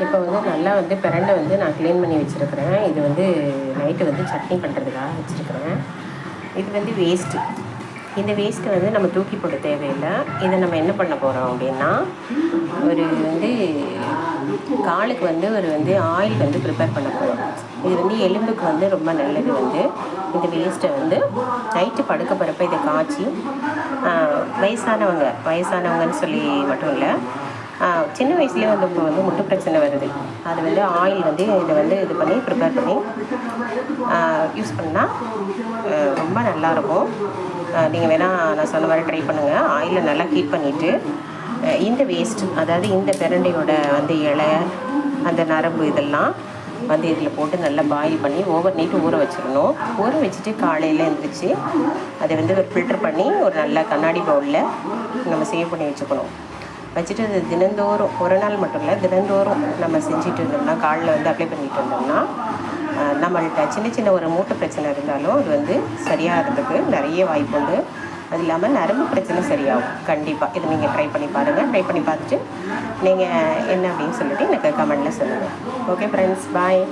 இப்போ வந்து நல்லா வந்து பிரண்டை வந்து நான் க்ளீன் பண்ணி வச்சுருக்கிறேன். இது வந்து நைட்டு வந்து சட்னி பண்ணுறதுக்காக வச்சுருக்கிறேன். இது வந்து வேஸ்ட்டு. இந்த வேஸ்ட்டை வந்து நம்ம தூக்கி போட தேவையில்லை. இதை நம்ம என்ன பண்ண போகிறோம் அப்படின்னா, ஒரு வந்து காலுக்கு வந்து ஆயில் வந்து ப்ரிப்பேர் பண்ண போகிறோம். இது வந்து எலும்புக்கு வந்து ரொம்ப நல்லது. வந்து இந்த வேஸ்ட்டை வந்து நைட்டு படுக்க போகிறப்ப இதை காய்ச்சி வயசானவங்கன்னு சொல்லி மட்டும் இல்லை, சின்ன வயசுலேயே வந்து இப்போ வந்து முட்டு பிரச்சனை வருது. அது வந்து ஆயில் வந்து இதை வந்து இது பண்ணி ப்ரிப்பேர் பண்ணி யூஸ் பண்ணால் ரொம்ப நல்லாயிருக்கும். நீங்கள் வேணால் நான் சொன்ன மாதிரி ட்ரை பண்ணுங்கள். ஆயிலை நல்லா ஹீட் பண்ணிவிட்டு இந்த வேஸ்ட், அதாவது இந்த பிரண்டையோட வந்து இலை, அந்த நரம்பு இதெல்லாம் வந்து இதில் போட்டு நல்லா பாயில் பண்ணி ஓவர் நைட்டு ஊற வச்சிடணும். ஊற வச்சுட்டு காலையில் எழுந்திரிச்சு அதை வந்து ஒரு ஃபில்டர் பண்ணி ஒரு நல்ல கண்ணாடி பவுலில் நம்ம சேவ் பண்ணி வச்சுக்கணும். வச்சுட்டு அது தினந்தோறும், ஒரு நாள் மட்டும் இல்லை, தினந்தோறும் நம்ம செஞ்சுட்டு இருந்தோம்னா, காலில் வந்து அப்ளை பண்ணிட்டு இருந்தோம்னா, நம்மள்கிட்ட சின்ன சின்ன ஒரு மூட்டு பிரச்சனை இருந்தாலும் அது வந்து சரியாகிறதுக்கு நிறைய வாய்ப்பு உண்டு. அது இல்லாமல் நரம்பு பிரச்சனை சரியாகும். கண்டிப்பாக இதை நீங்கள் ட்ரை பண்ணி பாருங்கள். ட்ரை பண்ணி பார்த்துட்டு நீங்கள் என்ன அப்படின்னு சொல்லிட்டு எனக்கு கமெண்ட்டில் சொல்லுங்கள். ஓகே ஃப்ரெண்ட்ஸ், பாய்.